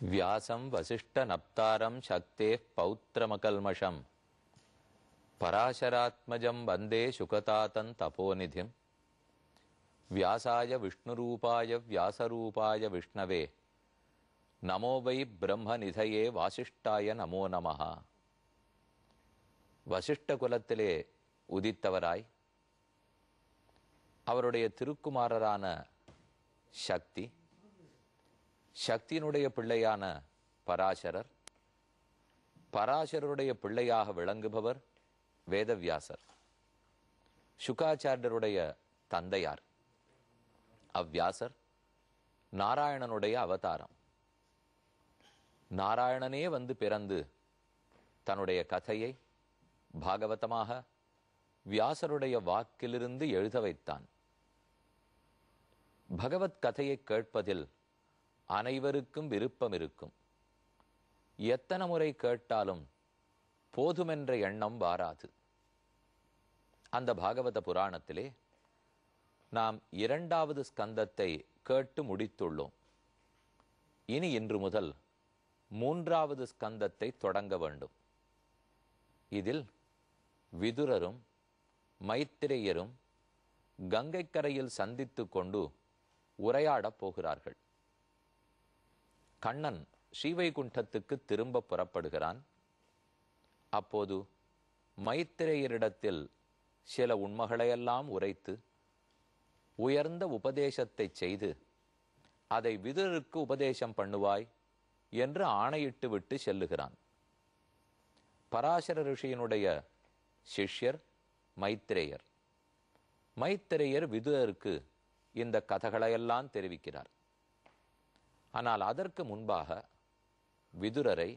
व्यासं वसिष्ठनप्तारं शक्तेः पौत्रमकल्मषम् पराशरात्मजं वन्दे शुकतातं तपोनिधिं व्यासाय विष्णुरूपाय व्यासरूपाय विष्णवे नमो वै ब्रह्मनिधये वासिष्ठाय नमो நமः. வசிஷ்ட குலத்திலே உதித்தவராய் அவருடைய திருக்குமாரரான சக்தி, சக்தியினுடைய பிள்ளையான பராசரர், பராசரருடைய பிள்ளையாக விளங்குபவர் வேதவியாசர், சுகாச்சாரியருடைய தந்தையார். அவ்வியாசர் நாராயணனுடைய அவதாரம். நாராயணனே வந்து பிறந்து தன்னுடைய கதையை பாகவதமாக வியாசருடைய வாக்கிலிருந்து எழுத வைத்தான். பகவத் கதையை கேட்பதில் அனைவருக்கும் விருப்பம் இருக்கும். எத்தனை முறை கேட்டாலும் போதுமென்ற எண்ணம் வாராது. அந்த பாகவத புராணத்திலே நாம் 2வது ஸ்கந்தத்தை கேட்டு முடித்துள்ளோம். இனி இன்று முதல் 3வது ஸ்கந்தத்தை தொடங்க வேண்டும். இதில் விதுரரும் மைத்திரேயரும் கங்கைக்கரையில் சந்தித்து கொண்டு உரையாடப் போகிறார்கள். கண்ணன் ஸ்ரீவைகுண்டத்துக்கு திரும்ப புறப்படுகிறான். அப்போது மைத்திரேயரிடத்தில் சில உண்மைகளையெல்லாம் உரைத்து உயர்ந்த உபதேசத்தை செய்து அதை விதுரருக்கு உபதேசம் பண்ணுவாய் என்று ஆணையிட்டு விட்டு செல்லுகிறான். பராசர ரிஷியினுடைய சிஷ்யர் மைத்திரேயர். மைத்திரேயர் விதுரருக்கு இந்த கதைகளையெல்லாம் தெரிவிக்கிறார். ஆனால் அதற்கு முன்பாக விதுரரை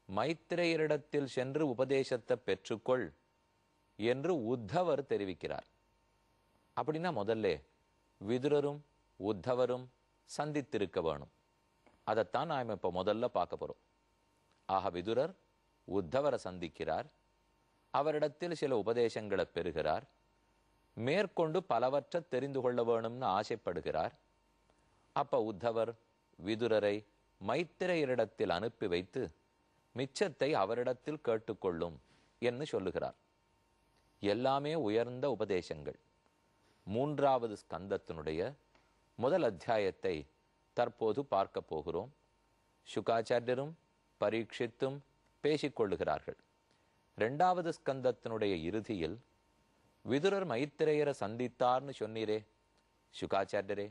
மைத்திரேயரிடத்தில் சென்று உபதேசத்தை பெற்றுக்கொள் என்று உத்தவர் தெரிவிக்கிறார். அப்படின்னா முதல்ல விதுரரும் உத்தவரும் சந்தித்திருக்க வேணும். அதைத்தான் நாம் இப்போ முதல்ல பார்க்க போறோம். ஆக விதுரர் உத்தவரை சந்திக்கிறார். அவரிடத்தில் சில உபதேசங்களை பெறுகிறார். மேற்கொண்டு பலவற்றை தெரிந்து கொள்ள வேணும்னு ஆசைப்படுகிறார். அப்ப உத்தவர் விதுரரை மைத்திரேயரிடத்தில் அனுப்பி வைத்து மிச்சத்தை அவரிடத்தில் கேட்டுக்கொள்ளும் என்று சொல்லுகிறார். எல்லாமே உயர்ந்த உபதேசங்கள். 3வது ஸ்கந்தத்தினுடைய முதல் அத்தியாயத்தை தற்போது பார்க்க போகிறோம். சுகாச்சாரியரும் பரீட்சித்தும் பேசிக்கொள்ளுகிறார்கள். 2வது ஸ்கந்தத்தினுடைய இறுதியில் விதுரர் மைத்திரேயரை சந்தித்தார்னு சொன்னீரே சுகாச்சாரியரே,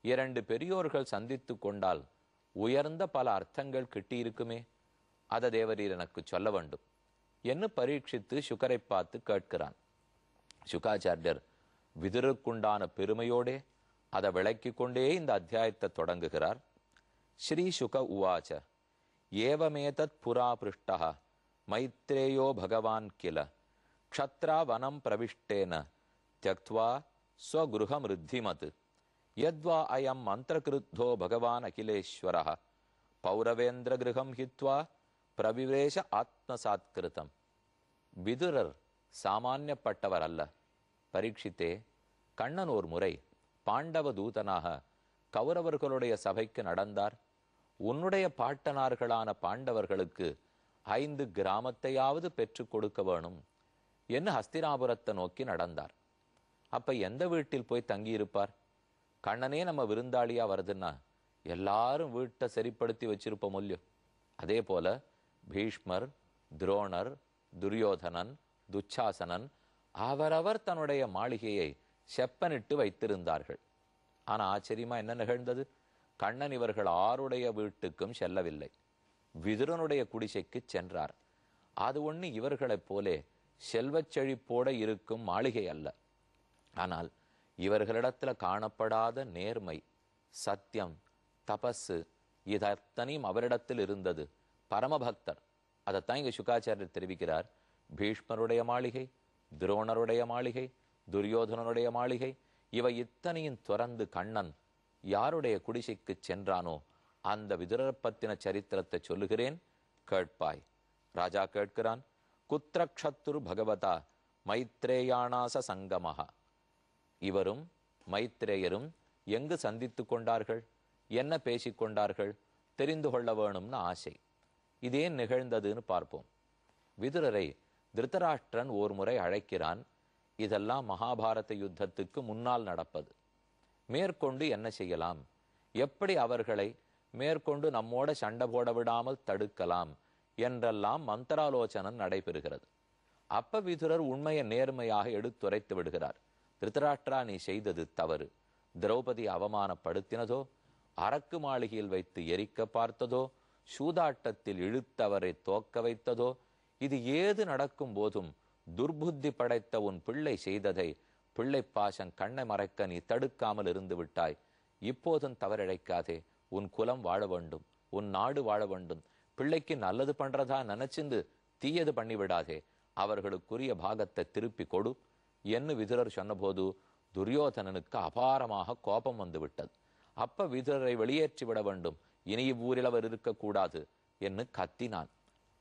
2 பெரியோர்கள் சந்தித்து கொண்டால் உயர்ந்த பல அர்த்தங்கள் கிட்டியிருக்குமே, அதை தேவரீர் எனக்கு சொல்ல வேண்டும் என்று பரீட்சித்து சுகரை பார்த்து கேட்கிறான். சுகாச்சாரியர் விதுரருக்குண்டான பெருமையோடே அதை விளக்கி கொண்டே இந்த அத்தியாயத்தை தொடங்குகிறார். ஸ்ரீ சுக உவாச்ச ஏவமேதத் புரா பிருஷ்டः மைத்ரேயோ பகவான் கில க்ஷத்ரா வனம் பிரவிஷ்டேன த்யக்த்வா ஸ்வகுருஹம் ரித்திமத் யத்வா அயம் மந்திரகிருத்தோ பகவான் அகிலேஸ்வரः பௌரவேந்திர கிருஹம் ஹித்வா பிரவிவேஷ ஆத்மசாத்கிருதம். விதுரர் சாமானியப்பட்டவர் அல்ல. பரீட்சித்தே, கண்ணன் ஒரு முறை பாண்டவ தூதனாக கௌரவர்களுடைய சபைக்கு நடந்தார். உன்னுடைய பாட்டனார்களான பாண்டவர்களுக்கு 5 கிராமத்தையாவது பெற்றுக் கொடுக்க வேணும் என்று ஹஸ்தினாபுரத்தை நோக்கி நடந்தார். அப்ப எந்த வீட்டில் போய் தங்கியிருப்பார்? கண்ணனே நம்ம விருந்தாளியா வருதுன்னா எல்லாரும் வீட்டை சரிப்படுத்தி வச்சிருப்போம் இல்லையோ. அதே போல பீஷ்மர், துரோணர், துரியோதனன், துச்சாசனன் அவரவர் தன்னுடைய மாளிகையை செப்பனிட்டு வைத்திருந்தார்கள். ஆனா ஆச்சரியமா என்ன நிகழ்ந்தது? கண்ணன் இவர்கள் 6 வீட்டுக்கும் செல்லவில்லை. விதுரனுடைய குடிசைக்கு சென்றார். அது ஒண்ணு இவர்களைப் போலே செல்வச் செழிப்போட இருக்கும் மாளிகை அல்ல. ஆனால் இவர்களிடத்துல காணப்படாத நேர்மை, சத்தியம், தபசு இதத்தனையும் அவரிடத்தில் இருந்தது. பரமபக்தர். அதைத்தான் இங்க சுகாச்சாரியர் தெரிவிக்கிறார். பீஷ்மருடைய மாளிகை, துரோணருடைய மாளிகை, துரியோதனனுடைய மாளிகை, இவை இத்தனையும் துறந்து கண்ணன் யாருடைய குடிசைக்கு சென்றானோ அந்த விதுரர் பத்தின சரித்திரத்தை சொல்லுகிறேன், கேட்பாய். ராஜா கேட்கிறான். குத்ரக்ஷத்துரு பகவதா மைத்ரேயானாச சங்கமஹா. இவரும் மைத்ரேயரும் எங்கு சந்தித்து கொண்டார்கள், என்ன பேசிக்கொண்டார்கள்? தெரிந்து கொள்ள வேணும்னு ஆசை. இதேன் நிகழ்ந்ததுன்னு பார்ப்போம். விதுரரை திருதராஷ்டிரன் ஓர் முறை அழைக்கிறான். இதெல்லாம் மகாபாரத யுத்தத்துக்கு முன்னால் நடப்பது. மேற்கொண்டு என்ன செய்யலாம், எப்படி அவர்களை மேற்கொண்டு நம்மோட சண்டை போட விடாமல் தடுக்கலாம் என்றெல்லாம் மந்திராலோசனம் நடைபெறுகிறது. அப்ப விதுரர் உண்மையை நேர்மையாக எடுத்துரைத்து விடுகிறார். திருதராஷ்டிரா, நீ செய்தது தவறு. திரௌபதி அவமானப்படுத்தினதோ, அரக்கு மாளிகையில் வைத்து எரிக்க பார்த்ததோ, சூதாட்டத்தில் இழுத்தவரை தோக்க வைத்ததோ, இது ஏது நடக்கும் போதும் துர்புத்தி படைத்த உன் பிள்ளை செய்ததை பிள்ளை பாசம் கண்ணை மறைக்க நீ தடுக்காமல் இருந்து விட்டாய். இப்போதும் தவறிழைக்காதே. உன் குலம் வாழ வேண்டும், உன் நாடு வாழ வேண்டும். பிள்ளைக்கு நல்லது பண்றதா நினைச்சிருந்து தீயது பண்ணிவிடாதே. அவர்களுக்குரிய பாகத்தை திருப்பி கொடு என்று விதுரர் சொன்னபோது துரியோதனனுக்கு அபாரமாக கோபம் வந்து விட்டது. அப்ப விதுரரை வெளியேற்றி விட வேண்டும், இனி இவ்வூரில் அவர் இருக்கக்கூடாது என்று கத்தினான்.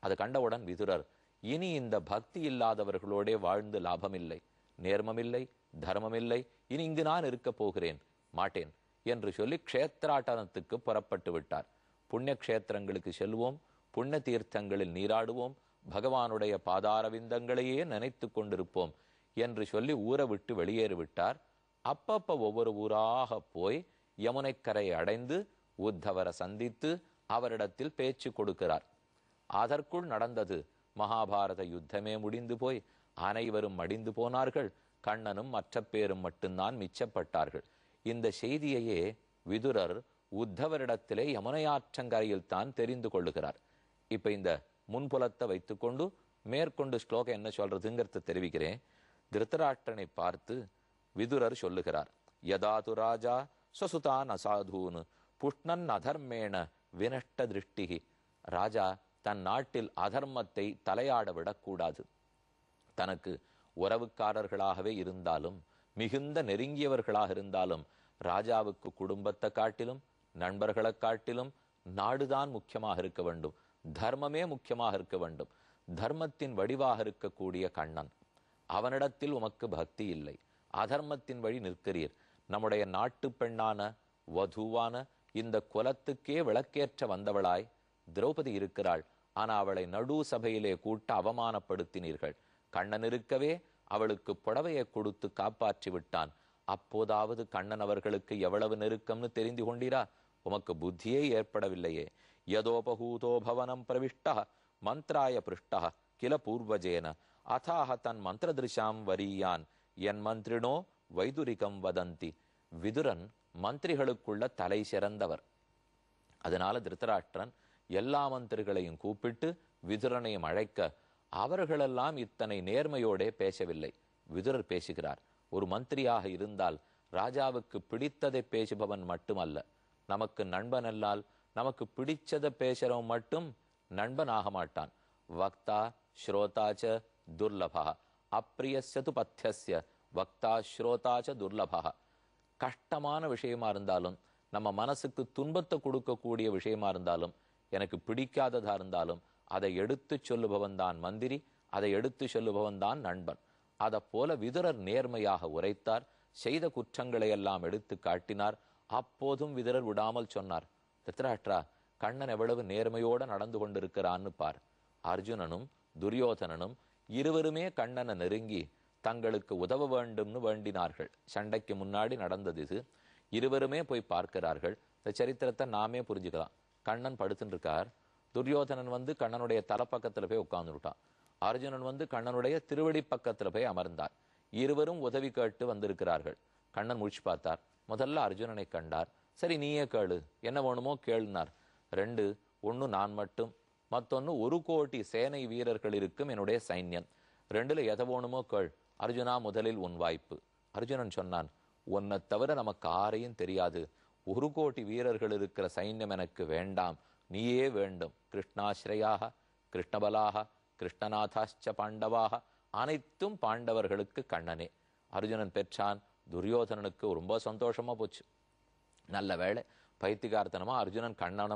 அது கண்டவுடன் விதுரர், இனி இந்த பக்தி இல்லாதவர்களோடே வாழ்ந்து லாபமில்லை, நேர்மமில்லை, தர்மமில்லை, இனி இங்கு நான் இருக்க போகிறேன், மாட்டேன் என்று சொல்லி க்ஷேத்ராட்டனத்துக்கு புறப்பட்டு விட்டார். புண்ணிய க்ஷேத்திரங்களுக்கு செல்வோம், புண்ணிய தீர்த்தங்களில் நீராடுவோம், பகவானுடைய பாதாரவிந்தங்களையே நினைத்து கொண்டிருப்போம் என்று சொல்லி ஊரை விட்டு வெளியேறிவிட்டார். அப்பப்ப ஒவ்வொரு ஊராக போய் யமுனைக்கரையை அடைந்து உத்தவரை சந்தித்து அவரிடத்தில் பேச்சு கொடுக்கிறார். அதற்குள் நடந்தது மகாபாரத யுத்தமே முடிந்து போய் அனைவரும் மடிந்து போனார்கள். கண்ணனும் மற்ற பேரும் மட்டும்தான் மிச்சப்பட்டார்கள். இந்த செய்தியையே விதுரர் உத்தவரிடத்திலே யமுனையாற்றங்கரையில் தான் தெரிந்து கொள்ளுகிறார். இப்ப இந்த முன்புலத்தை வைத்துக்கொண்டு மேற்கொண்டு ஸ்லோகம் என்ன சொல்றதுங்கிறத தெரிவிக்கிறேன். திருதராஷ்டிரனை பார்த்து விதுரர் சொல்லுகிறார், யதாது ராஜா ஸ்வசுதான் அசாதூன் புஷ்ணன் அதர்மேண வினஷ்ட திருஷ்டிகி. ராஜா தன் நாட்டில் அதர்மத்தை தலையாட விடக்கூடாது. தனக்கு உறவுக்காரர்களாகவே இருந்தாலும், மிகுந்த நெருங்கியவர்களாக இருந்தாலும், ராஜாவுக்கு குடும்பத்தை காட்டிலும், நண்பர்களை காட்டிலும் நாடுதான் முக்கியமாக இருக்க வேண்டும், தர்மமே முக்கியமாக இருக்க வேண்டும். தர்மத்தின் வடிவாக இருக்கக்கூடிய கண்ணன், அவனிடத்தில் உமக்கு பக்தி இல்லை, அதர்மத்தின் வழி நிற்கிறீர். நம்முடைய நாட்டு பெண்ணான வதுவான இந்த குலத்துக்கே விளக்கேற்ற வந்தவளாய் திரௌபதி இருக்கிறாள். ஆனா அவளை நடு சபையிலே கூட்ட அவமானப்படுத்தினீர்கள். கண்ணன் இருக்கவே அவளுக்கு புடவையை கொடுத்து காப்பாற்றி விட்டான். அப்போதாவது கண்ணன் அவர்களுக்கு எவ்வளவு நெருக்கம்னு தெரிந்து கொண்டீரா? உமக்கு புத்தியே ஏற்படவில்லையே. யதோபகூதோ பவனம் பிரவிஷ்ட மந்த்ராய பிருஷ்ட கில பூர்வஜேன அதாக தன் மந்திரதிருஷாம் வரியான் என் மந்திரினோ வைதுரிகம் வதந்தி. விதுரன் மந்திரிகளுக்குள்ள தலை சிறந்தவர். அதனால திருதராஷ்டிரன் எல்லா மந்திரிகளையும் கூப்பிட்டு விதுரனையும் அழைக்க, அவர்களெல்லாம் இத்தனை நேர்மையோடே பேசவில்லை. விதுரர் பேசுகிறார். ஒரு மந்திரியாக இருந்தால் ராஜாவுக்கு பிடித்ததை பேசுபவன் மட்டுமல்ல, நமக்கு நண்பன் அல்லால் நமக்கு பிடிச்சதை பேசுறவன் மட்டும் நண்பன் ஆக மாட்டான். வக்தா ஸ்ரோதாச்ச துர்லபா அப்ரியஸ்யது பத்தியஸ்ய வக்தா ஸ்ரோதாச்ச துர்லபா. கஷ்டமான விஷயமா இருந்தாலும், நம்ம மனசுக்கு துன்பத்தை கொடுக்கக்கூடிய விஷயமா இருந்தாலும், எனக்கு பிடிக்காததா இருந்தாலும் அதை எடுத்து சொல்லுபவன் தான் மந்திரி, அதை எடுத்து சொல்லுபவன் தான் நண்பன். அதை போல விதுரர் நேர்மையாக உரைத்தார், செய்த குற்றங்களை எல்லாம் எடுத்து காட்டினார். அப்போதும் விதுரர் விடாமல் சொன்னார், திருதராஷ்டிரா, கண்ணன் எவ்வளவு நேர்மையோட நடந்து கொண்டிருக்கிறான்னு பார். அர்ஜுனனும் துரியோதனனும் இருவருமே கண்ணனை நெருங்கி தங்களுக்கு உதவ வேண்டும்னு வேண்டினார்கள். சண்டைக்கு முன்னாடி நடந்தது இது. இருவருமே போய் பார்க்கிறார்கள். இந்த சரித்திரத்தை நாமே புரிஞ்சுக்கலாம். கண்ணன் படுத்துட்டு இருக்கார். துரியோதனன் வந்து கண்ணனுடைய தலைப்பக்கத்துல போய் உட்கார்ந்துட்டான். அர்ஜுனன் வந்து கண்ணனுடைய திருவடி பக்கத்துல போய் அமர்ந்தார். இருவரும் உதவி கேட்டு வந்திருக்கிறார்கள். கண்ணன் முழிச்சு பார்த்தார். முதல்ல அர்ஜுனனை கண்டார். சரி, நீயே கேளு, என்ன வேணுமோ கேளுனார். ரெண்டு, ஒன்னு நான் மட்டும், மத்தொன்னு 1 கோடி சேனை வீரர்கள் இருக்கும் என்னுடைய சைன்யம். ரெண்டுல எதை வேணுமோ கேள். அர்ஜுனா, முதலில் உன் வாய்ப்பு. அர்ஜுனன் சொன்னான், உன்னை தவிர நமக்கு யாரையும் தெரியாது. 1 கோடி வீரர்கள் இருக்கிற சைன்யம் எனக்கு வேண்டாம், நீயே வேண்டும். கிருஷ்ணாஸ்ரயாக கிருஷ்ணபலாக கிருஷ்ணநாதாச்ச பாண்டவாக, அனைத்தும் பாண்டவர்களுக்கு கண்ணனே. அர்ஜுனன் பெற்றான். துரியோதனனுக்கு ரொம்ப சந்தோஷமா போச்சு. நல்ல வேளை, பைத்திகார்த்தனமா அர்ஜுனன் கண்ணன